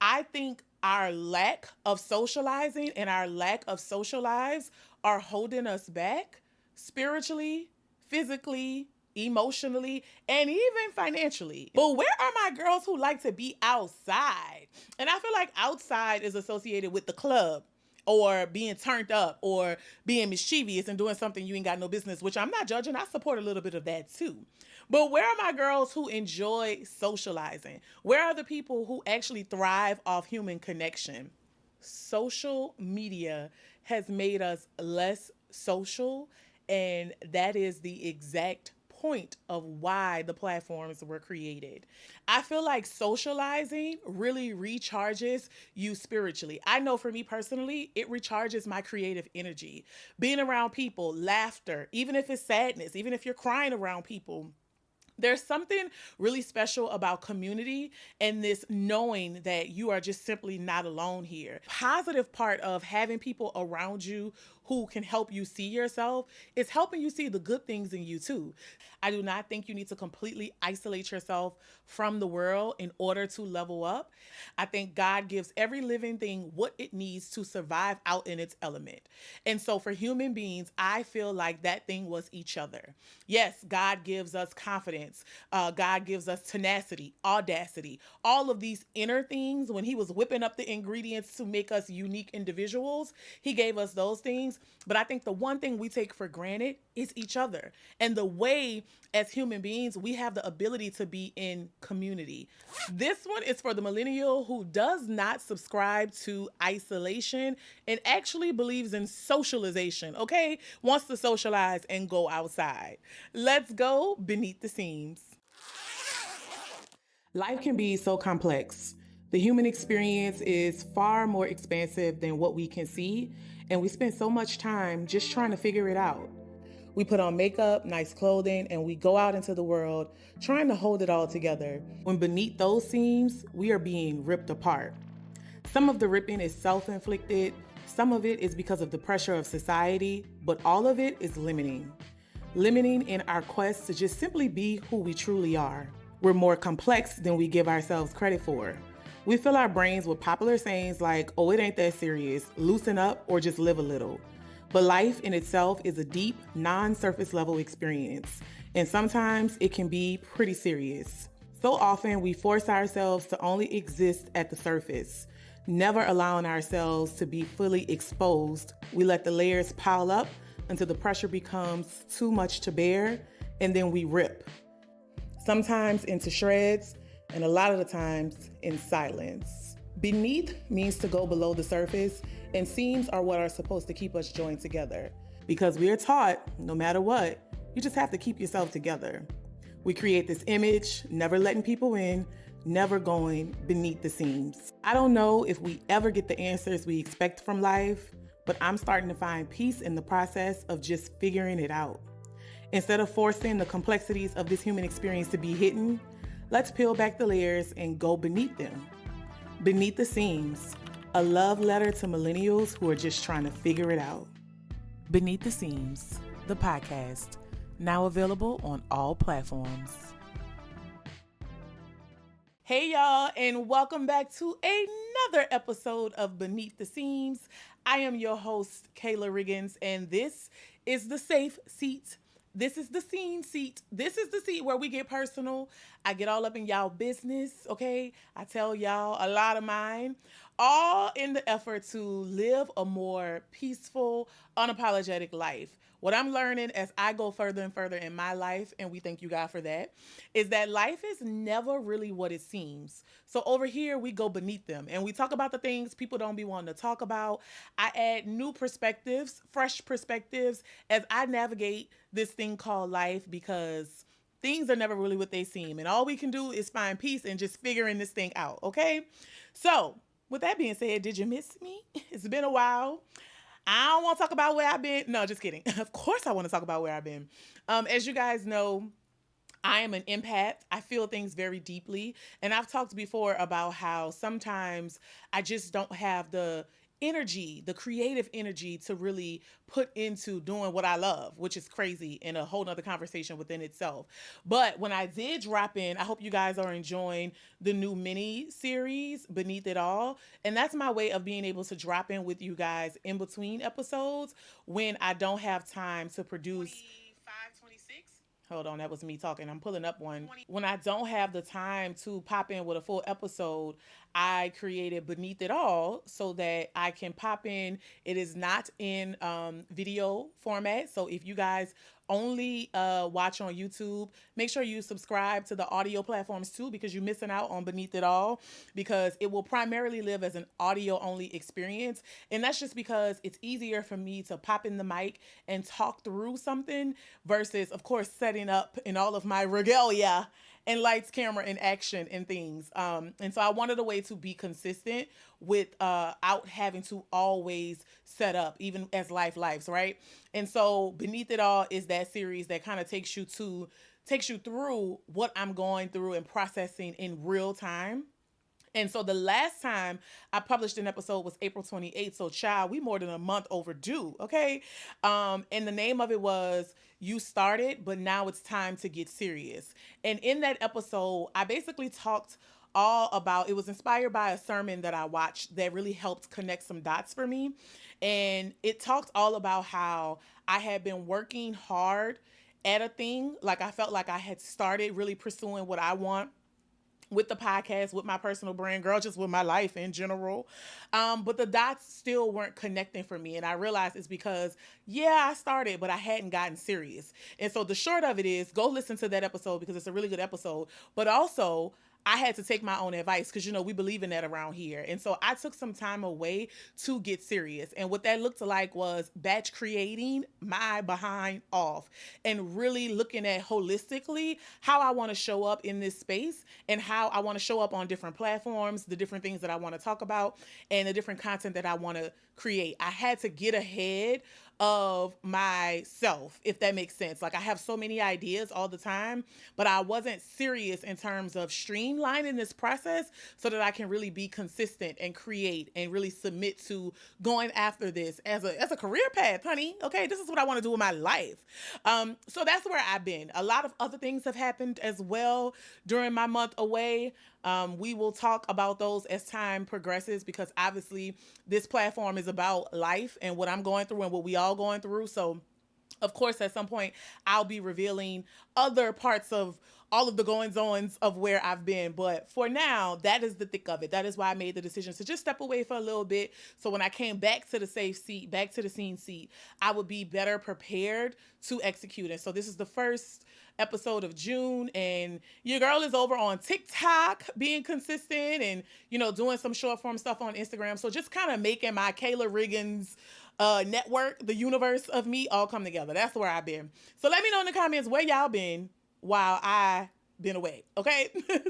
I think our lack of socializing and our lack of social lives are holding us back spiritually, physically, emotionally, and even financially. But where are my girls who like to be outside? And I feel like outside is associated with the club or being turned up or being mischievous and doing something you ain't got no business, which I'm not judging. I support a little bit of that too. But where are my girls who enjoy socializing? Where are the people who actually thrive off human connection? Social media has made us less social, and that is the exact point of why the platforms were created. I feel like socializing really recharges you spiritually. I know for me personally, it recharges my creative energy. Being around people, laughter, even if it's sadness, even if you're crying around people, there's something really special about community and this knowing that you are just simply not alone here. Positive part of having people around you who can help you see yourself is helping you see the good things in you too. I do not think you need to completely isolate yourself from the world in order to level up. I think God gives every living thing what it needs to survive out in its element. And so for human beings, I feel like that thing was each other. Yes, God gives us confidence. God gives us tenacity, audacity, all of these inner things. When he was whipping up the ingredients to make us unique individuals, he gave us those things. But I think the one thing we take for granted is each other and the way as human beings we have the ability to be in community. This one is for the millennial who does not subscribe to isolation and actually believes in socialization, okay? Wants to socialize and go outside. Let's go beneath the seams. Life can be so complex. The human experience is far more expansive than what we can see, and we spend so much time just trying to figure it out. We put on makeup, nice clothing, and we go out into the world trying to hold it all together. When beneath those seams, we are being ripped apart. Some of the ripping is self inflicted, some of it is because of the pressure of society, but all of it is limiting. Limiting in our quest to just simply be who we truly are. We're more complex than we give ourselves credit for. We fill our brains with popular sayings like, oh, it ain't that serious, loosen up, or just live a little. But life in itself is a deep, non-surface level experience, and sometimes it can be pretty serious. So often we force ourselves to only exist at the surface, never allowing ourselves to be fully exposed. We let the layers pile up until the pressure becomes too much to bear, and then we rip. Sometimes into shreds, and a lot of the times in silence. Beneath means to go below the surface, and seams are what are supposed to keep us joined together. Because we are taught, no matter what, you just have to keep yourself together. We create this image, never letting people in, never going beneath the seams. I don't know if we ever get the answers we expect from life, but I'm starting to find peace in the process of just figuring it out. Instead of forcing the complexities of this human experience to be hidden, let's peel back the layers and go beneath them. Beneath the Seams, a love letter to millennials who are just trying to figure it out. Beneath the Seams, the podcast, now available on all platforms. Hey y'all, and welcome back to another episode of Beneath the Seams. I am your host, Kayla Riggins, and this is the safe seat. This is the scene seat. This is the seat where we get personal. I get all up in y'all business, okay? I tell y'all a lot of mine, all in the effort to live a more peaceful, unapologetic life. What I'm learning as I go further and further in my life, and we thank you God for that, is that life is never really what it seems. So over here, we go beneath them and we talk about the things people don't be wanting to talk about. I add new perspectives, fresh perspectives as I navigate this thing called life because things are never really what they seem. And all we can do is find peace and just figuring this thing out, okay? So with that being said, did you miss me? It's been a while. I don't want to talk about where I've been. No, just kidding. Of course I want to talk about where I've been. As you guys know, I am an empath. I feel things very deeply. And I've talked before about how sometimes I just don't have the energy, the creative energy to really put into doing what I love, which is crazy and a whole nother conversation within itself. But when I did drop in, I hope you guys are enjoying the new mini series, Beneath It All. And that's my way of being able to drop in with you guys in between episodes when I don't have time to produce. 25, 26. Hold on, that was me talking. I'm pulling up one. When I don't have the time to pop in with a full episode, I created Beneath It All so that I can pop in. It is not in video format. So if you guys only watch on YouTube, make sure you subscribe to the audio platforms too, because you're missing out on Beneath It All, because it will primarily live as an audio only experience. And that's just because it's easier for me to pop in the mic and talk through something versus, of course, setting up in all of my regalia and lights, camera, and action and things. And so I wanted a way to be consistent without having to always set up, even as life lives, right? And so Beneath It All is that series that kind of takes you through what I'm going through and processing in real time. And so the last time I published an episode was April 28th. So child, we more than a month overdue. Okay. And the name of it was You Started, but Now It's Time to Get Serious. And in that episode, I basically talked all about, it was inspired by a sermon that I watched that really helped connect some dots for me. And it talked all about how I had been working hard at a thing. Like I felt like I had started really pursuing what I want with the podcast, with my personal brand, girl, just with my life in general. But the dots still weren't connecting for me. And I realized it's because, yeah, I started, but I hadn't gotten serious. And so the short of it is go listen to that episode because it's a really good episode. But also, I had to take my own advice because, we believe in that around here. And so I took some time away to get serious. And what that looked like was batch creating my behind off and really looking at holistically how I want to show up in this space and how I want to show up on different platforms, the different things that I want to talk about, and the different content that I want to create. I had to get ahead of myself, if that makes sense. Like I have so many ideas all the time, but I wasn't serious in terms of streamlining this process so that I can really be consistent and create and really submit to going after this as a career path, honey. Okay, this is what I want to do with my life. So that's where I've been. A lot of other things have happened as well during my month away. We will talk about those as time progresses because obviously this platform is about life and what I'm going through and what we all going through. So of course, at some point, I'll be revealing other parts of all of the goings-ons of where I've been. But for now, that is the thick of it. That is why I made the decision to just step away for a little bit. So when I came back to the safe seat, back to the scene seat, I would be better prepared to execute. And so this is the first episode of June, and your girl is over on TikTok being consistent and, doing some short form stuff on Instagram. So just kind of making my Kayla Riggins network, the universe of me, all come together. That's where I've been. So let me know in the comments where y'all been while I been away. Okay.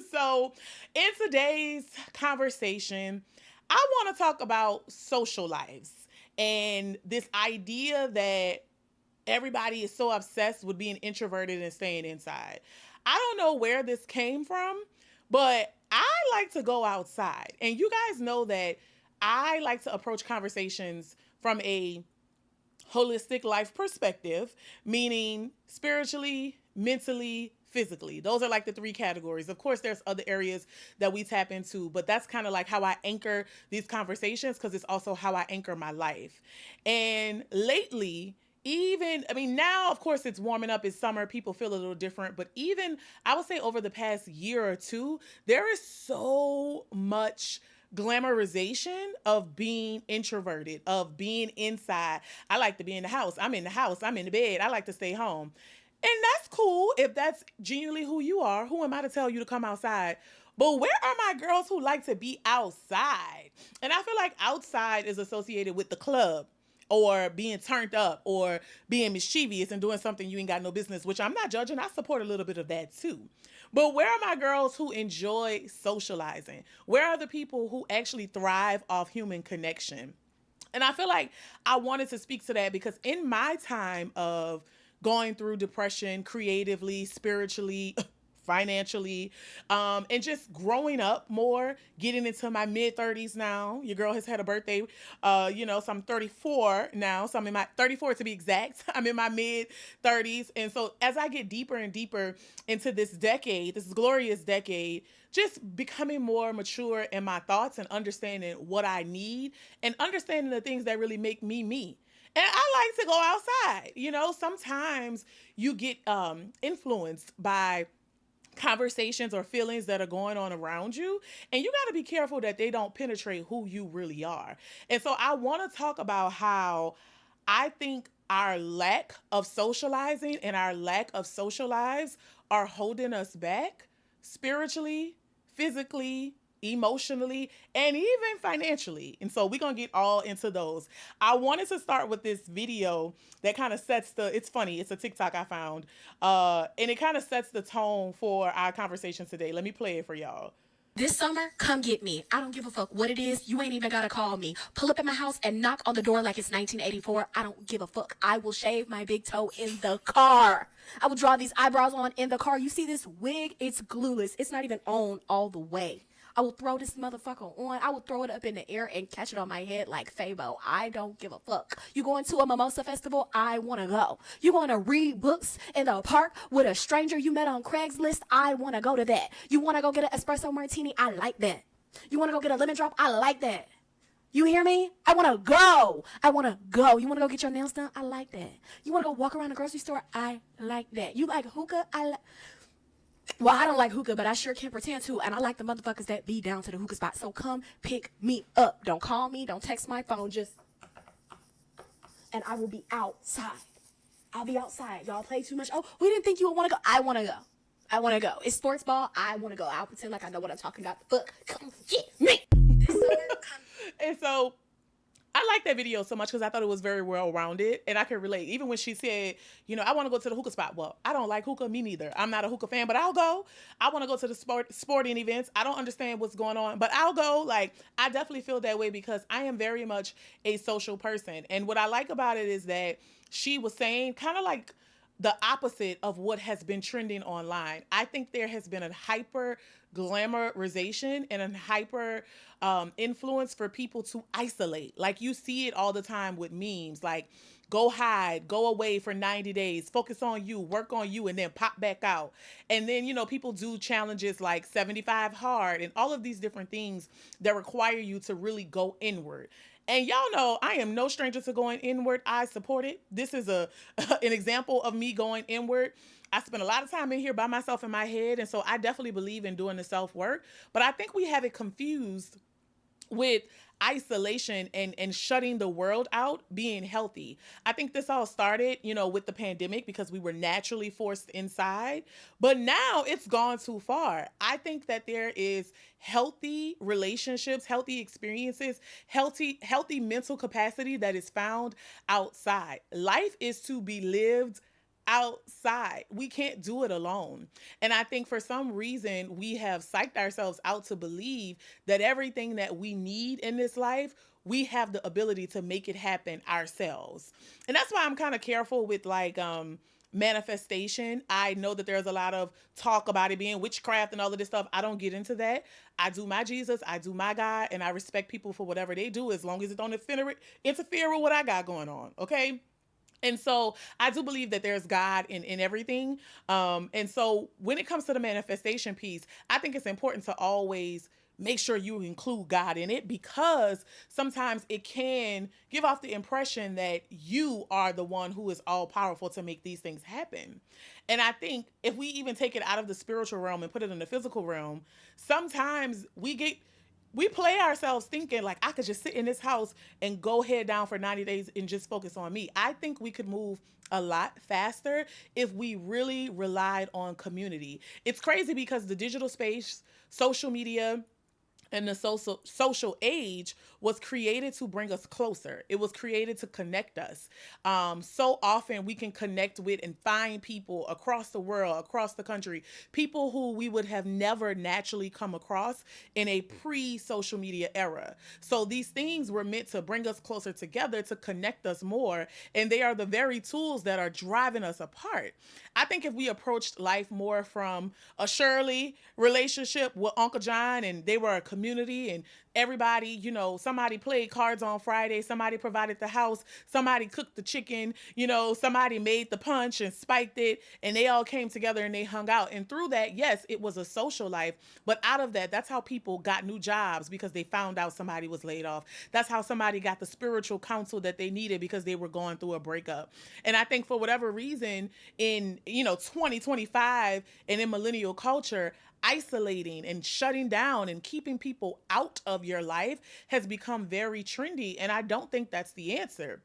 So in today's conversation, I want to talk about social lives and this idea that everybody is so obsessed with being introverted and staying inside. I don't know where this came from, but I like to go outside. And you guys know that I like to approach conversations from a holistic life perspective, meaning spiritually, mentally, physically. Those are like the three categories. Of course, there's other areas that we tap into, but that's kind of like how I anchor these conversations because it's also how I anchor my life. And lately, now, of course, it's warming up. It's summer. People feel a little different. But even, I would say over the past year or two, there is so much glamorization of being introverted, of being inside. I like to be in the house. I'm in the house. I'm in the bed. I like to stay home. And that's cool if that's genuinely who you are. Who am I to tell you to come outside? But where are my girls who like to be outside? And I feel like outside is associated with the club or being turned up or being mischievous and doing something you ain't got no business, which I'm not judging. I support a little bit of that too. But where are my girls who enjoy socializing? Where are the people who actually thrive off human connection? And I feel like I wanted to speak to that because in my time of going through depression creatively, spiritually, financially, and just growing up more, getting into my mid 30s now. Your girl has had a birthday, so I'm 34 now. So I'm in my 34 to be exact. I'm in my mid 30s. And so as I get deeper and deeper into this decade, this glorious decade, just becoming more mature in my thoughts and understanding what I need and understanding the things that really make me me. And I like to go outside. Sometimes you get influenced by conversations or feelings that are going on around you, and you got to be careful that they don't penetrate who you really are. And so I want to talk about how I think our lack of socializing and our lack of social lives are holding us back spiritually, physically, emotionally, and even financially. And so we're going to get all into those. I wanted to start with this video that kind of sets it's funny, it's a TikTok I found, and it kind of sets the tone for our conversation today. Let me play it for y'all. This summer, come get me. I don't give a fuck what it is. You ain't even gotta call me. Pull up at my house and knock on the door like it's 1984. I don't give a fuck. I will shave my big toe in the car. I will draw these eyebrows on in the car. You see this wig? It's glueless. It's not even on all the way. I will throw this motherfucker on. I will throw it up in the air and catch it on my head like Fabo. I don't give a fuck. You going to a mimosa festival? I want to go. You want to read books in the park with a stranger you met on Craigslist? I want to go to that. You want to go get an espresso martini? I like that. You want to go get a lemon drop? I like that. You hear me? I want to go. I want to go. You want to go get your nails done? I like that. You want to go walk around the grocery store? I like that. You like hookah? Well, I don't like hookah, but I sure can pretend to, and I like the motherfuckers that be down to the hookah spot. So come pick me up. Don't call me. Don't text my phone. And I will be outside. I'll be outside. Y'all play too much. Oh, we didn't think you would want to go. I want to go. I want to go. It's sports ball. I want to go. I'll pretend like I know what I'm talking about. Fuck. Come get me. This summer, And so I like that video so much because I thought it was very well rounded and I could relate. Even when she said, I want to go to the hookah spot. Well, I don't like hookah, me neither. I'm not a hookah fan, but I'll go. I want to go to the sporting events. I don't understand what's going on, but I'll go. Like, I definitely feel that way because I am very much a social person. And what I like about it is that she was saying kind of like the opposite of what has been trending online. I think there has been a hyper glamorization and a hyper influence for people to isolate. Like you see it all the time with memes, like go hide, go away for 90 days, focus on you, work on you, and then pop back out. And then, people do challenges like 75 hard and all of these different things that require you to really go inward. And y'all know I am no stranger to going inward. I support it. This is an example of me going inward. I spend a lot of time in here by myself in my head. And so I definitely believe in doing the self-work. But I think we have it confused with isolation and shutting the world out being healthy. I think this all started, with the pandemic because we were naturally forced inside, but now it's gone too far. I think that there is healthy relationships, healthy experiences, healthy mental capacity that is found outside. Life is to be lived outside. We can't do it alone. And I think for some reason we have psyched ourselves out to believe that everything that we need in this life, we have the ability to make it happen ourselves. And that's why I'm kind of careful with manifestation. I know that there's a lot of talk about it being witchcraft and all of this stuff. I don't get into that. I do my Jesus, I do my God, and I respect people for whatever they do as long as it don't interfere with what I got going on. Okay. And so I do believe that there's God in everything. And so when it comes to the manifestation piece, I think it's important to always make sure you include God in it because sometimes it can give off the impression that you are the one who is all powerful to make these things happen. And I think if we even take it out of the spiritual realm and put it in the physical realm, sometimes we play ourselves thinking like I could just sit in this house and go head down for 90 days and just focus on me. I think we could move a lot faster if we really relied on community. It's crazy because the digital space, social media, And the social age was created to bring us closer. It was created to connect us. So often we can connect with and find people across the world, across the country, people who we would have never naturally come across in a pre-social media era. So these things were meant to bring us closer together, to connect us more, and they are the very tools that are driving us apart. I think if we approached life more from a Shirley relationship with Uncle John, and they were a community, and everybody, somebody played cards on Friday, somebody provided the house, somebody cooked the chicken, somebody made the punch and spiked it, and they all came together and they hung out. And through that, yes, it was a social life, but out of that, that's how people got new jobs, because they found out somebody was laid off. That's how somebody got the spiritual counsel that they needed because they were going through a breakup. And I think for whatever reason, in 2025 and in millennial culture, isolating and shutting down and keeping people out of your life has become very trendy. And I don't think that's the answer.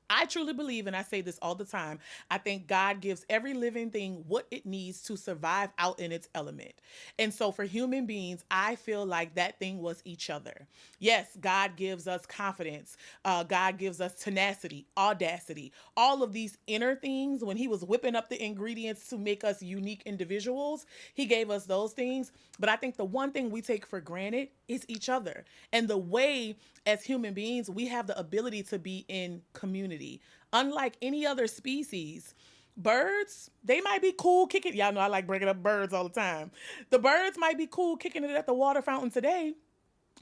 I truly believe, and I say this all the time, I think God gives every living thing what it needs to survive out in its element. And so for human beings, I feel like that thing was each other. Yes, God gives us confidence. God gives us tenacity, audacity, all of these inner things. When He was whipping up the ingredients to make us unique individuals, He gave us those things. But I think the one thing we take for granted is each other. And the way, as human beings, we have the ability to be in community. Unlike any other species, birds, they might be cool kicking. Y'all know I like bringing up birds all the time. The birds might be cool kicking it at the water fountain today,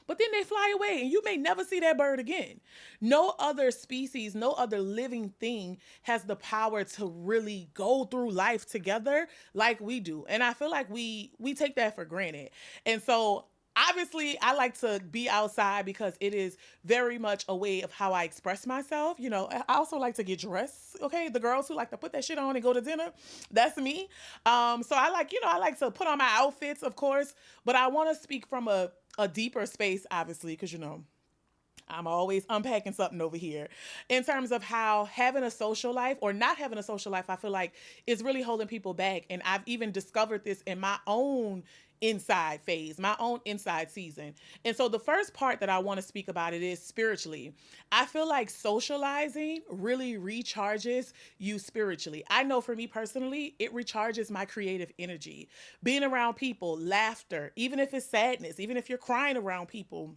but then they fly away and you may never see that bird again. No other species, no other living thing has the power to really go through life together like we do. And I feel like we take that for granted. And so obviously I like to be outside because it is very much a way of how I express myself. I also like to get dressed. Okay, the girls who like to put that shit on and go to dinner, that's me. So I like to put on my outfits, of course, but I want to speak from a deeper space, obviously, because I'm always unpacking something over here in terms of how having a social life or not having a social life, I feel like is really holding people back. And I've even discovered this in my own inside phase, my own inside season. And so the first part that I want to speak about it is spiritually. I feel like socializing really recharges you spiritually. I know for me personally, it recharges my creative energy. Being around people, laughter, even if it's sadness, even if you're crying around people,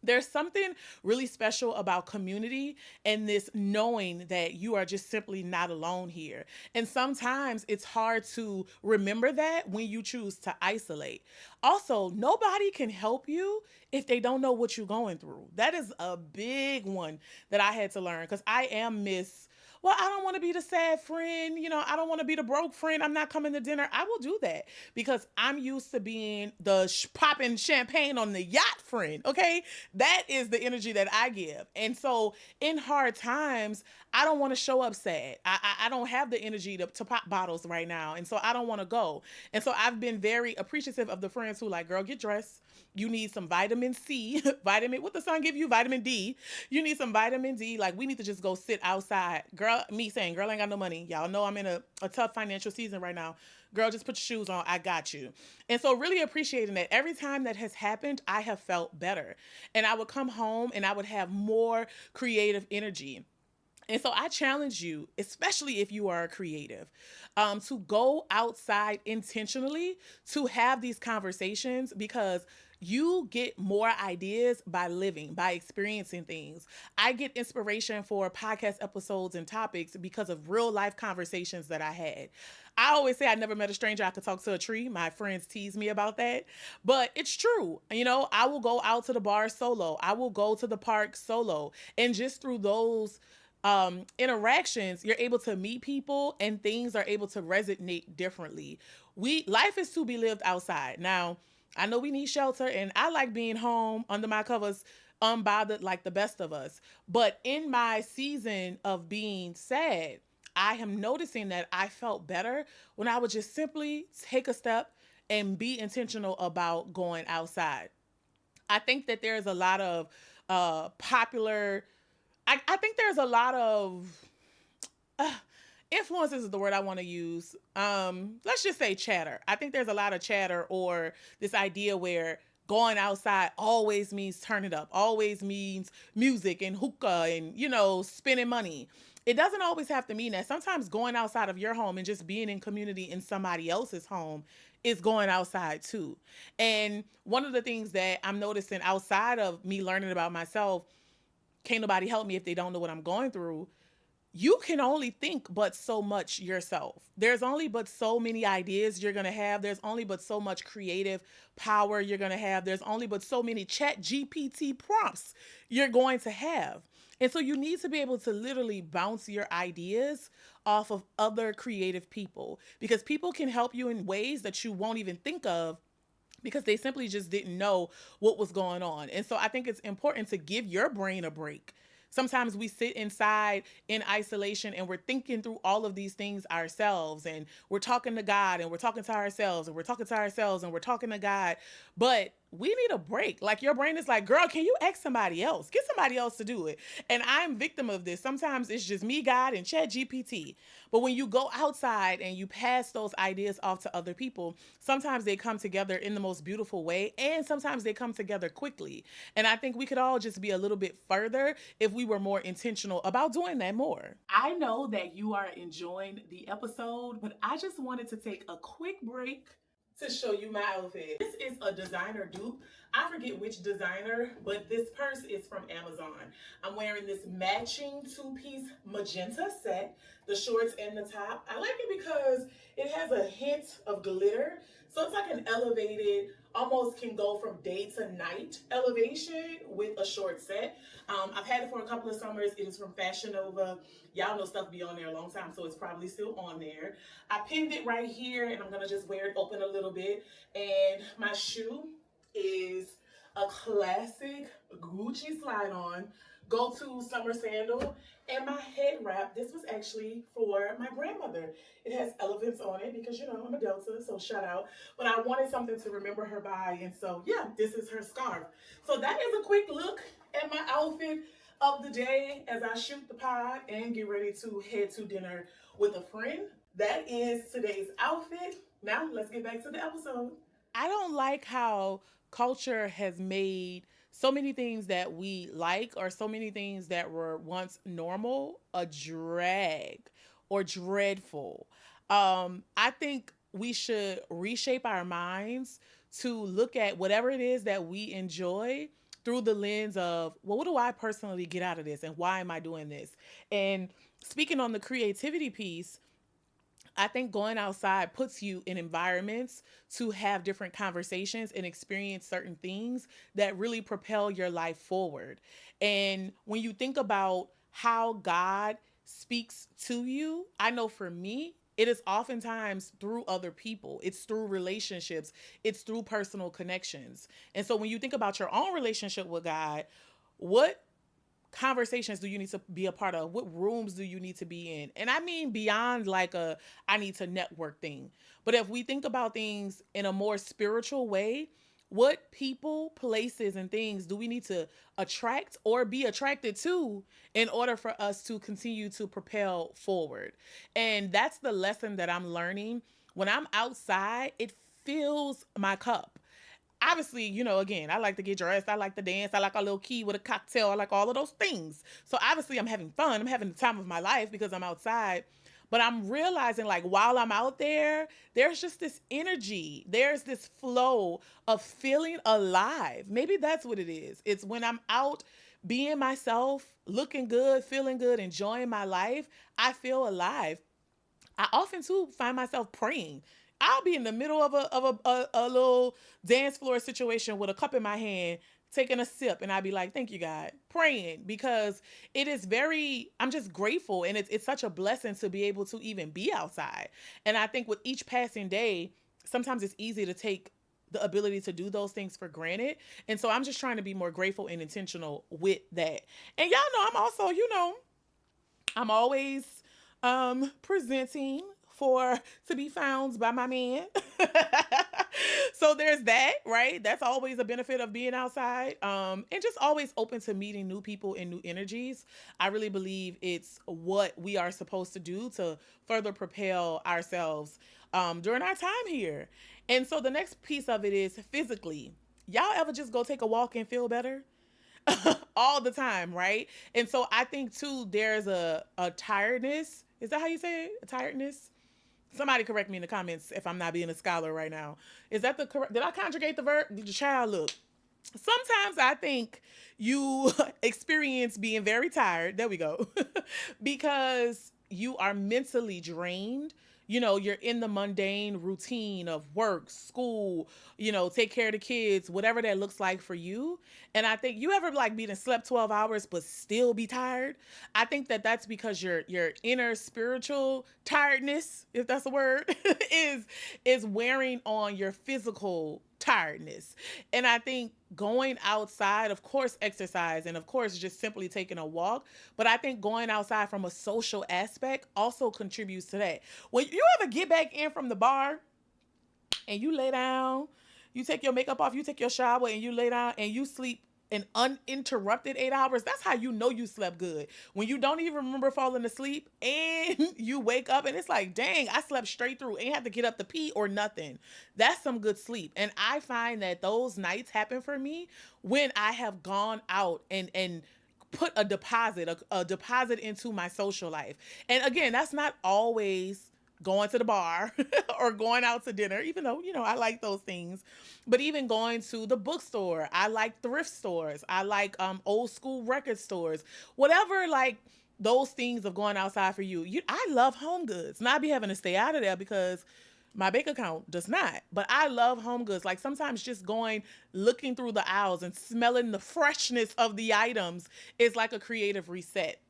there's something really special about community and this knowing that you are just simply not alone here. And sometimes it's hard to remember that when you choose to isolate. Also, nobody can help you if they don't know what you're going through. That is a big one that I had to learn, because I am Miss, well, I don't want to be the sad friend. I don't want to be the broke friend. I'm not coming to dinner. I will do that because I'm used to being the popping champagne on the yacht friend. Okay. That is the energy that I give. And so in hard times, I don't want to show up sad. I don't have the energy to pop bottles right now. And so I don't want to go. And so I've been very appreciative of the friends who like, girl, get dressed. You need some vitamin C, what the sun give you? Vitamin D. You need some vitamin D. Like, we need to just go sit outside. Girl, me saying, girl, ain't got no money. Y'all know I'm in a tough financial season right now. Girl, just put your shoes on. I got you. And so really appreciating that. Every time that has happened, I have felt better. And I would come home and I would have more creative energy. And so I challenge you, especially if you are a creative, to go outside intentionally to have these conversations, because you get more ideas by living, by experiencing things. I get inspiration for podcast episodes and topics because of real life conversations that I had. I always say I never met a stranger I could talk to a tree. My friends tease me about that, but it's true. I will go out to the bar solo. I will go to the park solo. And just through those interactions, you're able to meet people and things are able to resonate differently. Life is to be lived outside. Now, I know we need shelter, and I like being home under my covers, unbothered like the best of us. But in my season of being sad, I am noticing that I felt better when I would just simply take a step and be intentional about going outside. I think that there's a lot of popular, I think there's a lot of uh, influences is the word I want to use. Let's just say chatter. I think there's a lot of chatter or this idea where going outside always means turn it up, always means music and hookah and, spending money. It doesn't always have to mean that. Sometimes going outside of your home and just being in community in somebody else's home is going outside too. And one of the things that I'm noticing outside of me learning about myself, can't nobody help me if they don't know what I'm going through. You can only think but so much yourself. There's only but so many ideas you're going to have. There's only but so much creative power you're going to have. There's only but so many chat GPT prompts you're going to have. And so you need to be able to literally bounce your ideas off of other creative people, because people can help you in ways that you won't even think of, because they simply just didn't know what was going on. And so I think it's important to give your brain a break. Sometimes we sit inside in isolation and we're thinking through all of these things ourselves, and we're talking to God and we're talking to ourselves and we're talking to ourselves and we're talking to God. But we need a break. Like, your brain is like, girl, can you ask somebody else? Get somebody else to do it. And I'm victim of this. Sometimes it's just me, God, and Chat GPT. But when you go outside and you pass those ideas off to other people, sometimes they come together in the most beautiful way, and sometimes they come together quickly. And I think we could all just be a little bit further if we were more intentional about doing that more. I know that you are enjoying the episode, but I just wanted to take a quick break to show you my outfit. This is a designer dupe. I forget which designer, but this purse is from Amazon. I'm wearing this matching two-piece magenta set, the shorts and the top. I like it because it has a hint of glitter. So it's like an elevated, almost can go from day to night elevation with a short set. I've had it for a couple of summers. It is from Fashion Nova. Y'all know stuff be on there a long time, so it's probably still on there. I pinned it right here, and I'm gonna just wear it open a little bit. And my shoe is a classic Gucci slide-on go-to summer sandal. And my head wrap, this was actually for my grandmother. It has elephants on it because, I'm a Delta, so shout out. But I wanted something to remember her by, and so, yeah, this is her scarf. So that is a quick look at my outfit of the day as I shoot the pod and get ready to head to dinner with a friend. That is today's outfit. Now, let's get back to the episode. I don't like how culture has made so many things that we like, or so many things that were once normal, a drag or dreadful. I think we should reshape our minds to look at whatever it is that we enjoy through the lens of, well, what do I personally get out of this, and why am I doing this? And speaking on the creativity piece, I think going outside puts you in environments to have different conversations and experience certain things that really propel your life forward. And when you think about how God speaks to you, I know for me, it is oftentimes through other people. It's through relationships. It's through personal connections. And so when you think about your own relationship with God, what conversations do you need to be a part of? What rooms do you need to be in? And I mean beyond like a I need to network thing. But if we think about things in a more spiritual way, what people, places, and things do we need to attract or be attracted to in order for us to continue to propel forward? And that's the lesson that I'm learning. When I'm outside, it fills my cup. Obviously, again, I like to get dressed. I like to dance. I like a little key with a cocktail. I like all of those things. So obviously, I'm having fun. I'm having the time of my life because I'm outside. But I'm realizing, like, while I'm out there, there's just this energy. There's this flow of feeling alive. Maybe that's what it is. It's when I'm out being myself, looking good, feeling good, enjoying my life, I feel alive. I often too find myself praying. I'll be in the middle of a little dance floor situation with a cup in my hand, taking a sip, and I'd be like, "Thank you, God," praying, because it is very. I'm just grateful, and it's such a blessing to be able to even be outside. And I think with each passing day, sometimes it's easy to take the ability to do those things for granted. And so I'm just trying to be more grateful and intentional with that. And y'all know I'm also, I'm always presenting for to be found by my man. So there's that, right? That's always a benefit of being outside. And just always open to meeting new people and new energies. I really believe it's what we are supposed to do to further propel ourselves during our time here. And so the next piece of it is physically. Y'all ever just go take a walk and feel better? All the time, right? And so I think too, there's a tiredness. Is that how you say it? A tiredness? Somebody correct me in the comments if I'm not being a scholar right now. Is that the correct? Did I conjugate the verb? The child, look. Sometimes I think you experience being very tired. There we go. Because you are mentally drained. You know, you're in the mundane routine of work, school, take care of the kids, whatever that looks like for you. And I think you ever like being slept 12 hours but still be tired? I think that that's because your inner spiritual tiredness, if that's a word, is wearing on your physical tiredness. And I think going outside, of course, exercise, and of course, just simply taking a walk. But I think going outside from a social aspect also contributes to that. When you ever get back in from the bar and you lay down, you take your makeup off, you take your shower, and you lay down and you sleep an uninterrupted 8 hours, that's how you know you slept good. When you don't even remember falling asleep and you wake up and it's like, dang, I slept straight through, ain't have to get up to pee or nothing. That's some good sleep. And I find that those nights happen for me when I have gone out and put a deposit into my social life. And again, that's not always going to the bar or going out to dinner, even though, I like those things. But even going to the bookstore, I like thrift stores, I like old school record stores, whatever, like those things of going outside for you. I love home goods. And I be having to stay out of there because my bank account does not. But I love home goods. Like sometimes just going, looking through the aisles and smelling the freshness of the items is like a creative reset.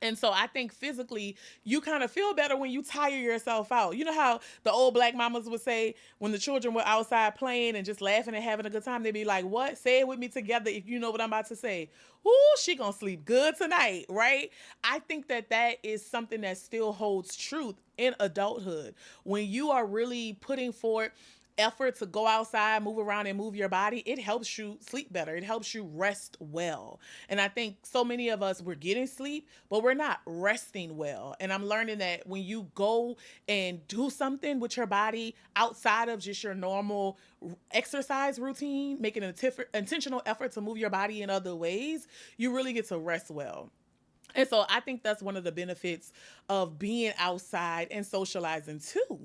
And so I think physically, you kind of feel better when you tire yourself out. You know how the old black mamas would say when the children were outside playing and just laughing and having a good time, they'd be like, what? Say it with me together if you know what I'm about to say. Ooh, she gonna sleep good tonight, right? I think that that is something that still holds truth in adulthood. When you are really putting forth effort to go outside, move around, and move your body, it helps you sleep better. It helps you rest well. And I think so many of us, we're getting sleep, but we're not resting well. And I'm learning that when you go and do something with your body outside of just your normal exercise routine, making an intentional effort to move your body in other ways, you really get to rest well. And so I think that's one of the benefits of being outside and socializing too.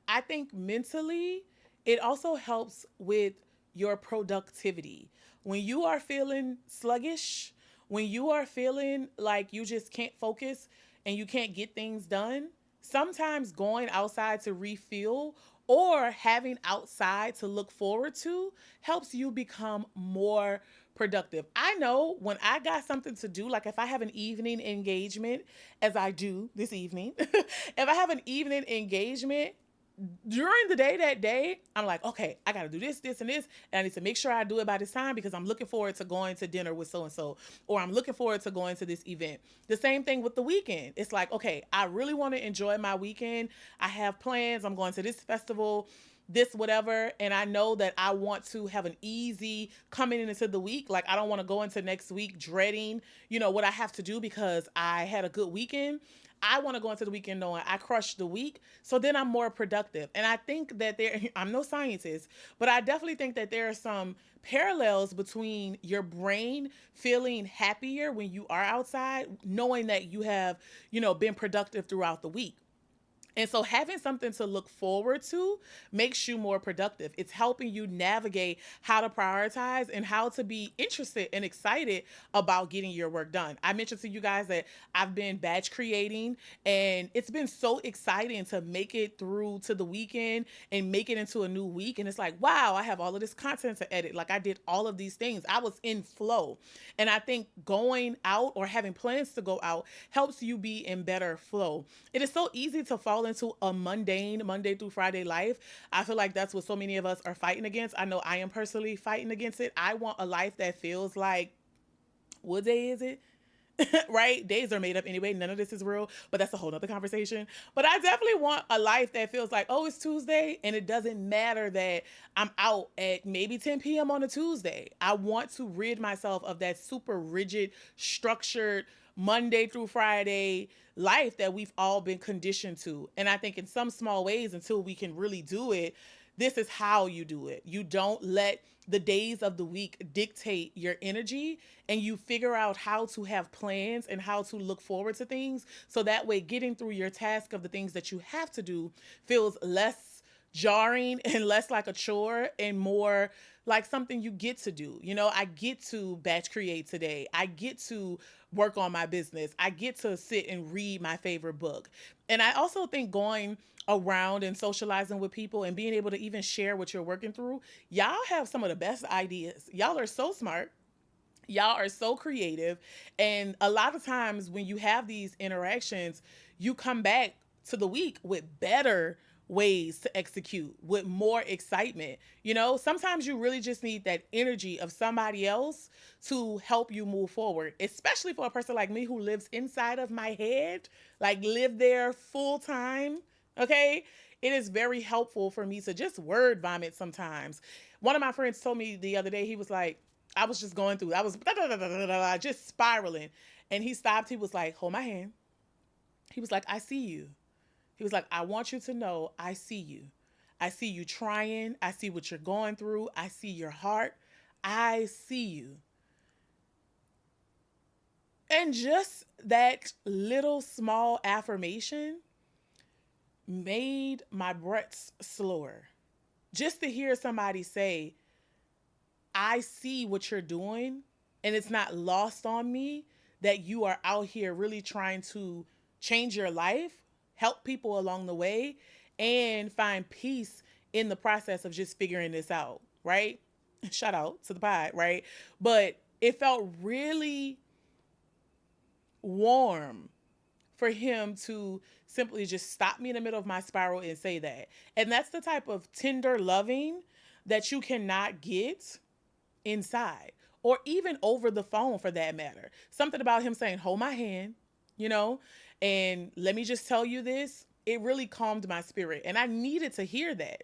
I think mentally, it also helps with your productivity. When you are feeling sluggish, when you are feeling like you just can't focus and you can't get things done, sometimes going outside to refuel or having outside to look forward to helps you become more productive. I know when I got something to do, like if I have an evening engagement, as I do this evening, if I have an evening engagement, during the day that day, I'm like, okay, I got to do this, this, and this. And I need to make sure I do it by this time because I'm looking forward to going to dinner with so and so, or I'm looking forward to going to this event. The same thing with the weekend. It's like, okay, I really want to enjoy my weekend. I have plans. I'm going to this festival, this whatever, and I know that I want to have an easy coming into the week. Like I don't want to go into next week dreading, what I have to do because I had a good weekend. I want to go into the weekend knowing I crushed the week, so then I'm more productive. And I think that I'm no scientist, but I definitely think that there are some parallels between your brain feeling happier when you are outside, knowing that you have, been productive throughout the week. And so having something to look forward to makes you more productive. It's helping you navigate how to prioritize and how to be interested and excited about getting your work done. I mentioned to you guys that I've been batch creating and it's been so exciting to make it through to the weekend and make it into a new week. And it's like, wow, I have all of this content to edit. Like I did all of these things. I was in flow. And I think going out or having plans to go out helps you be in better flow. It is so easy to fall into a mundane Monday through Friday life. I feel like that's what so many of us are fighting against. I know I am personally fighting against it. I want a life that feels like, what day is it? Right? Days are made up anyway. None of this is real, but that's a whole nother conversation. But I definitely want a life that feels like, oh, it's Tuesday, and it doesn't matter that I'm out at maybe 10 p.m. on a Tuesday. I want to rid myself of that super rigid, structured Monday through Friday life that we've all been conditioned to. And I think in some small ways, until we can really do it, this is how you do it. You don't let the days of the week dictate your energy, and you figure out how to have plans and how to look forward to things, so that way getting through your task of the things that you have to do feels less jarring and less like a chore and more like something you get to do. You know, I get to batch create today. I get to work on my business. I get to sit and read my favorite book. And I also think going around and socializing with people and being able to even share what you're working through, y'all have some of the best ideas. Y'all are so smart. Y'all are so creative. And a lot of times when you have these interactions, you come back to the week with better ways to execute, with more excitement. You know, sometimes you really just need that energy of somebody else to help you move forward, especially for a person like me who lives inside of my head, like live there full time. Okay. It is very helpful for me to just word vomit sometimes. One of my friends told me the other day, he was like, I was just going through, I was just spiraling. And he stopped. He was like, hold my hand. He was like, I see you. He was like, I want you to know I see you. I see you trying. I see what you're going through. I see your heart. I see you. And just that little small affirmation made my breaths slower. Just to hear somebody say, I see what you're doing, and it's not lost on me that you are out here really trying to change your life, help people along the way, and find peace in the process of just figuring this out, right? Shout out to the pod, right? But it felt really warm for him to simply just stop me in the middle of my spiral and say that. And that's the type of tender loving that you cannot get inside or even over the phone for that matter. Something about him saying, hold my hand, you know, and let me just tell you this. It really calmed my spirit. And I needed to hear that.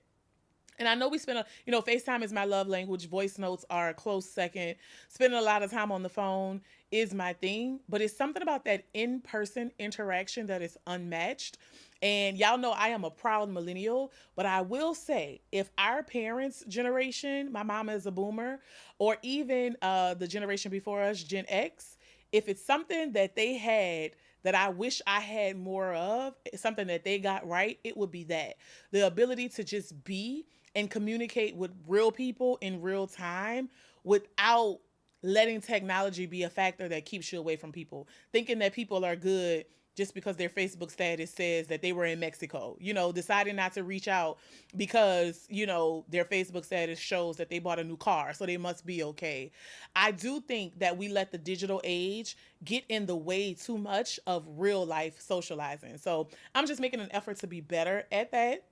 And I know we spend, FaceTime is my love language. Voice notes are a close second. Spending a lot of time on the phone is my thing. But it's something about that in person interaction that is unmatched. And y'all know I am a proud millennial, but I will say if our parents' generation, my mama is a boomer, or even the generation before us, Gen X, if it's something that they had that I wish I had more of, something that they got right, it would be that. The ability to just be and communicate with real people in real time without letting technology be a factor that keeps you away from people. Thinking that people are good just because their Facebook status says that they were in Mexico, deciding not to reach out because, their Facebook status shows that they bought a new car, so they must be okay. I do think that we let the digital age get in the way too much of real life socializing. So I'm just making an effort to be better at that.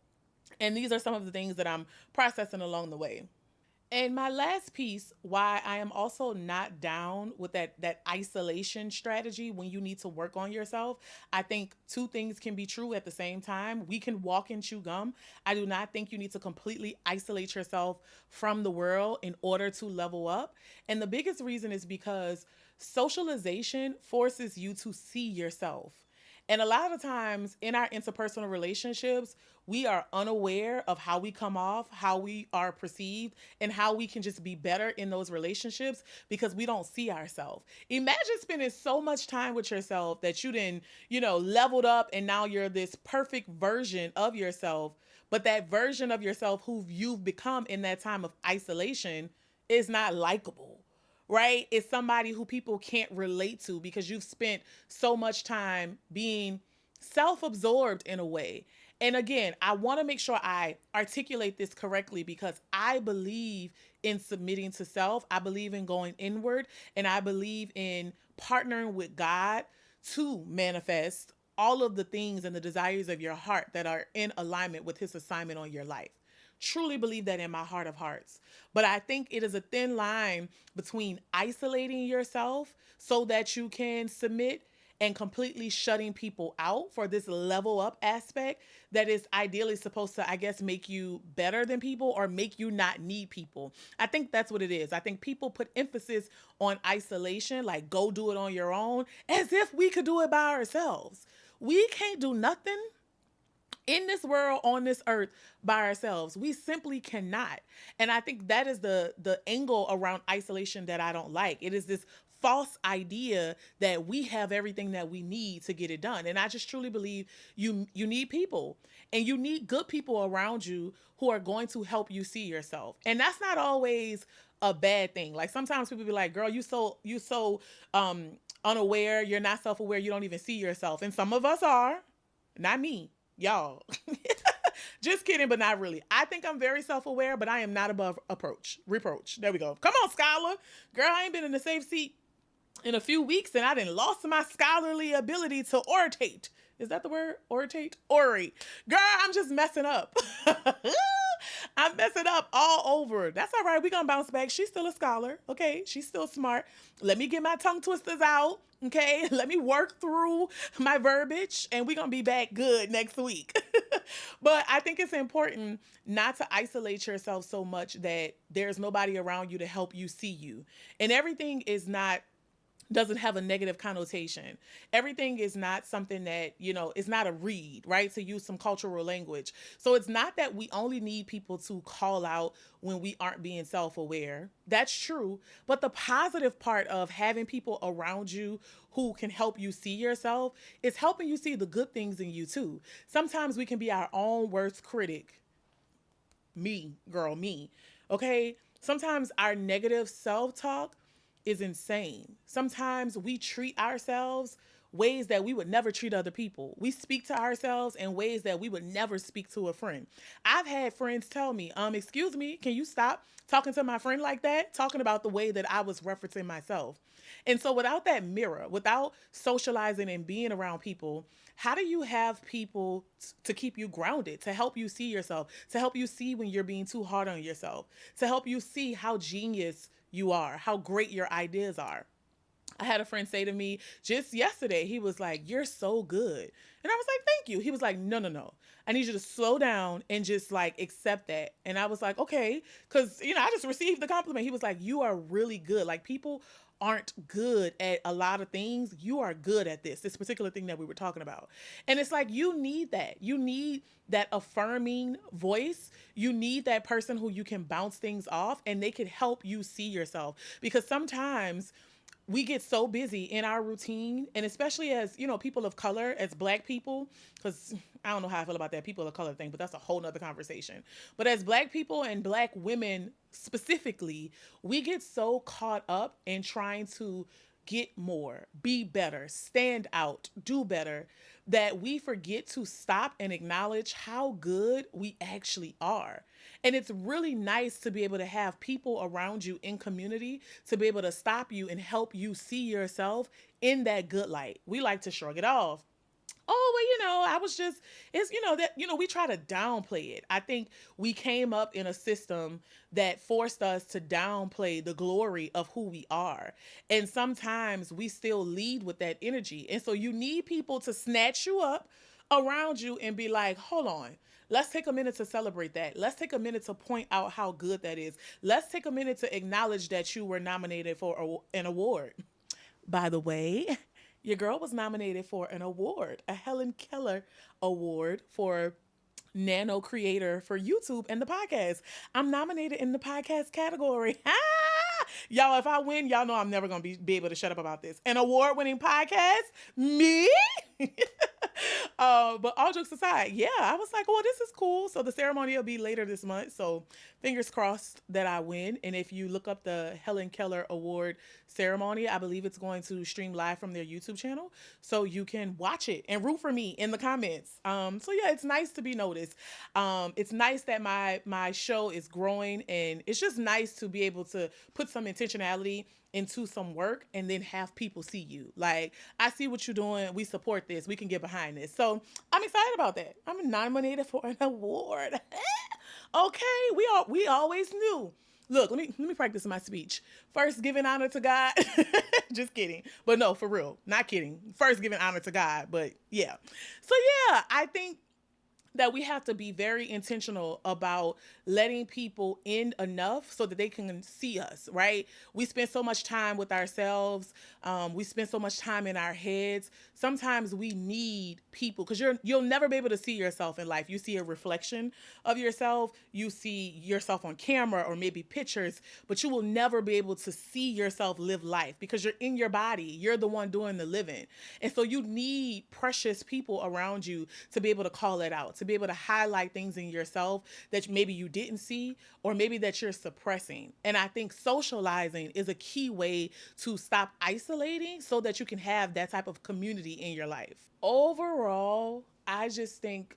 And these are some of the things that I'm processing along the way. And my last piece, why I am also not down with that isolation strategy when you need to work on yourself. I think two things can be true at the same time. We can walk and chew gum. I do not think you need to completely isolate yourself from the world in order to level up. And the biggest reason is because socialization forces you to see yourself. And a lot of times in our interpersonal relationships, we are unaware of how we come off, how we are perceived, and how we can just be better in those relationships because we don't see ourselves. Imagine spending so much time with yourself that you didn't, leveled up and now you're this perfect version of yourself. But that version of yourself who you've become in that time of isolation is not likable, right? It's somebody who people can't relate to because you've spent so much time being self absorbed in a way. And again, I want to make sure I articulate this correctly because I believe in submitting to self. I believe in going inward, and I believe in partnering with God to manifest all of the things and the desires of your heart that are in alignment with his assignment on your life. Truly believe that in my heart of hearts. But I think it is a thin line between isolating yourself so that you can submit and completely shutting people out for this level up aspect that is ideally supposed to, I guess, make you better than people or make you not need people. I think that's what it is. I think people put emphasis on isolation, like go do it on your own, as if we could do it by ourselves. We can't do nothing in this world, on this earth, by ourselves. We simply cannot. And I think that is the angle around isolation that I don't like. It is this false idea that we have everything that we need to get it done. And I just truly believe you need people, and you need good people around you who are going to help you see yourself. And that's not always a bad thing. Like sometimes people be like, "Girl, you so unaware, you're not self-aware, you don't even see yourself." And some of us are, not me, y'all. Just kidding, but not really. I think I'm very self-aware, but I am not above reproach. There we go. Come on, scholar. Girl, I ain't been in the safe seat in a few weeks, and I didn't lost my scholarly ability to oratate. Is that the word? Oratate? Orate. Girl, I'm just messing up. I'm messing up all over. That's all right. We're going to bounce back. She's still a scholar. Okay. She's still smart. Let me get my tongue twisters out. Okay. Let me work through my verbiage, and we're going to be back good next week. But I think it's important not to isolate yourself so much that there's nobody around you to help you see you. And everything is not doesn't have a negative connotation. Everything is not something that, is not a read, right? To use some cultural language. So it's not that we only need people to call out when we aren't being self-aware. That's true. But the positive part of having people around you who can help you see yourself is helping you see the good things in you too. Sometimes we can be our own worst critic. Me, girl, me. Okay? Sometimes our negative self-talk is insane. Sometimes we treat ourselves ways that we would never treat other people. We speak to ourselves in ways that we would never speak to a friend. I've had friends tell me, excuse me, can you stop talking to my friend like that? Talking about the way that I was referencing myself. And so without that mirror, without socializing and being around people, how do you have people to keep you grounded, to help you see yourself, to help you see when you're being too hard on yourself, to help you see how genius you are, how great your ideas are? I had a friend say to me just yesterday, he was like, "You're so good." And I was like, "Thank you." He was like, "No, no, no. I need you to slow down and just like accept that." And I was like, "Okay." Because, I just received the compliment. He was like, "You are really good. Like, people aren't good at a lot of things. You are good at this particular thing that we were talking about." And it's like, you need that. You need that affirming voice. You need that person who you can bounce things off and they can help you see yourself. Because sometimes we get so busy in our routine, and especially as people of color, as Black people, because I don't know how I feel about that people of color thing, but that's a whole nother conversation. But as Black people and Black women specifically, we get so caught up in trying to get more, be better, stand out, do better, that we forget to stop and acknowledge how good we actually are. And it's really nice to be able to have people around you in community to be able to stop you and help you see yourself in that good light. We like to shrug it off. "Oh, well, I was just," we try to downplay it. I think we came up in a system that forced us to downplay the glory of who we are. And sometimes we still lead with that energy. And so you need people to snatch you up around you and be like, "Hold on. Let's take a minute to celebrate that. Let's take a minute to point out how good that is. Let's take a minute to acknowledge that you were nominated for an award. By the way, your girl was nominated for an award, a Helen Keller Award for Nano Creator for YouTube and the podcast. I'm nominated in the podcast category." Y'all, if I win, y'all know I'm never going to be able to shut up about this. An award-winning podcast? Me? But all jokes aside, yeah, I was like, "Well, this is cool." So the ceremony will be later this month. So fingers crossed that I win. And if you look up the Helen Keller Award ceremony, I believe it's going to stream live from their YouTube channel. So you can watch it and root for me in the comments. So yeah, it's nice to be noticed. It's nice that my show is growing, and it's just nice to be able to put some intentionality into some work and then have people see you. Like, "I see what you're doing. We support this. We can get behind this." So I'm excited about that. I'm nominated for an award. Okay, we always knew. Look, let me practice my speech. First, giving honor to God. Just kidding. But no, for real. Not kidding. First, giving honor to God. But yeah. So yeah, I think that we have to be very intentional about letting people in enough so that they can see us, right? We spend so much time with ourselves. We spend so much time in our heads. Sometimes we need people because you'll never be able to see yourself in life. You see a reflection of yourself. You see yourself on camera or maybe pictures, but you will never be able to see yourself live life because you're in your body. You're the one doing the living. And so you need precious people around you to be able to call it out, to be able to highlight things in yourself that maybe you didn't see or maybe that you're suppressing. And I think socializing is a key way to stop isolating so that you can have that type of community in your life. Overall, I just think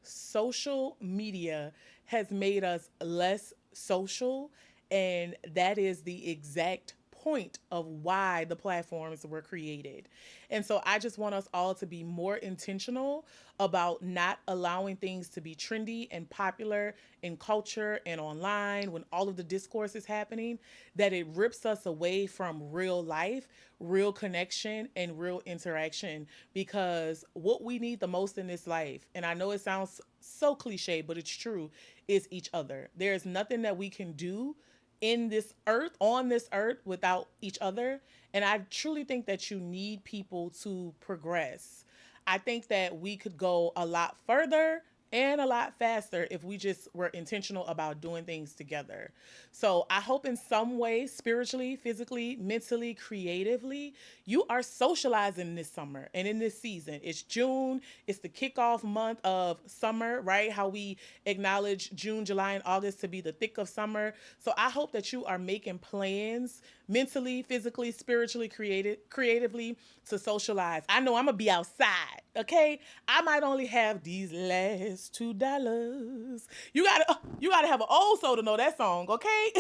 social media has made us less social, and that is the exact point of why the platforms were created. And so I just want us all to be more intentional about not allowing things to be trendy and popular in culture and online when all of the discourse is happening, that it rips us away from real life, real connection, and real interaction. Because what we need the most in this life, and I know it sounds so cliche, but it's true, is each other. There is nothing that we can do in this earth, on this earth, without each other. And I truly think that you need people to progress. I think that we could go a lot further and a lot faster if we just were intentional about doing things together. So I hope in some way, spiritually, physically, mentally, creatively, you are socializing this summer and in this season. It's June, it's the kickoff month of summer, right? How we acknowledge June, July, and August to be the thick of summer. So I hope that you are making plans mentally, physically, spiritually, creatively to socialize. I know I'm gonna be outside, okay? I might only have these last $2. You gotta have an old soul to know that song, okay?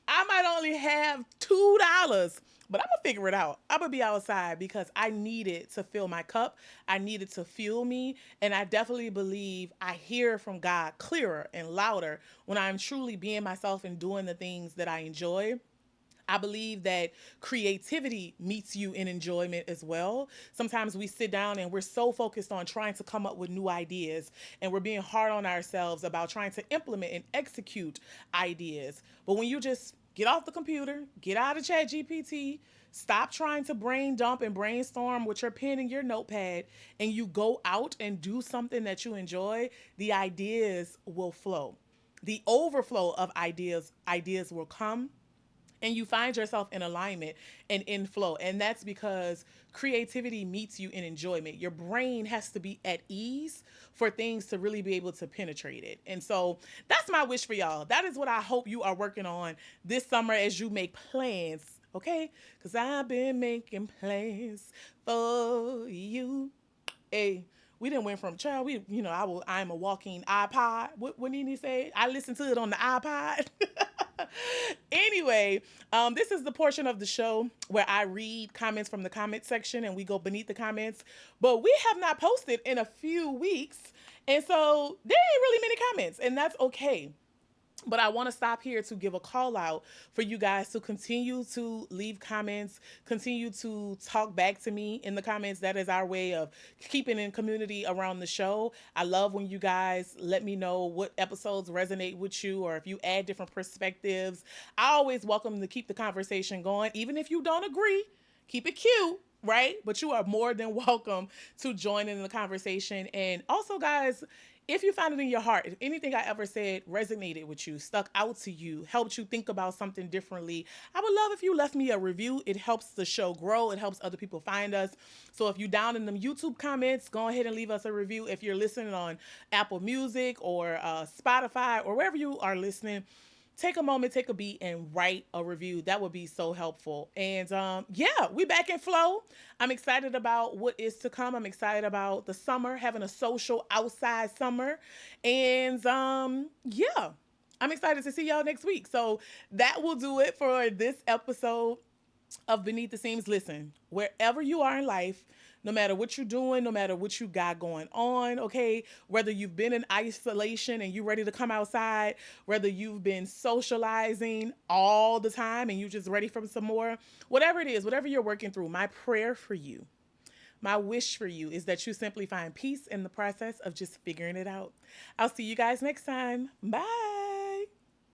I might only have $2. But I'm gonna figure it out. I'm gonna be outside because I need it to fill my cup. I need it to fuel me. And I definitely believe I hear from God clearer and louder when I'm truly being myself and doing the things that I enjoy. I believe that creativity meets you in enjoyment as well. Sometimes we sit down and we're so focused on trying to come up with new ideas and we're being hard on ourselves about trying to implement and execute ideas. But when you just get off the computer, get out of Chat GPT, stop trying to brain dump and brainstorm with your pen and your notepad, and you go out and do something that you enjoy, the ideas will flow. The overflow of ideas will come, and you find yourself in alignment and in flow. And that's because creativity meets you in enjoyment. Your brain has to be at ease for things to really be able to penetrate it. And so that's my wish for y'all. That is what I hope you are working on this summer as you make plans. Okay? Because I've been making plans for you. Hey, we didn't went from child. I'm a walking iPod. What did he say? I listened to it on the iPod. Anyway, this is the portion of the show where I read comments from the comment section and we go beneath the comments. But we have not posted in a few weeks, and so there ain't really many comments, and that's okay. But I want to stop here to give a call out for you guys to continue to leave comments, continue to talk back to me in the comments. That is our way of keeping in community around the show. I love when you guys let me know what episodes resonate with you or if you add different perspectives. I always welcome to keep the conversation going, even if you don't agree. Keep it cute, right? But you are more than welcome to join in the conversation. And also, guys, if you found it in your heart, if anything I ever said resonated with you, stuck out to you, helped you think about something differently, I would love if you left me a review. It helps the show grow. It helps other people find us. So if you're down in them YouTube comments, go ahead and leave us a review. If you're listening on Apple Music or Spotify or wherever you are listening, take a moment, take a beat, and write a review. That would be so helpful. And yeah, we back in flow. I'm excited about what is to come. I'm excited about the summer, having a social outside summer. And yeah, I'm excited to see y'all next week. So that will do it for this episode of Beneath the Seams. Listen, wherever you are in life, no matter what you're doing, no matter what you got going on, okay, whether you've been in isolation and you're ready to come outside, whether you've been socializing all the time and you're just ready for some more, whatever it is, whatever you're working through, my prayer for you, My wish for you is that you simply find peace in the process of just figuring it out. I'll see you guys next time. Bye.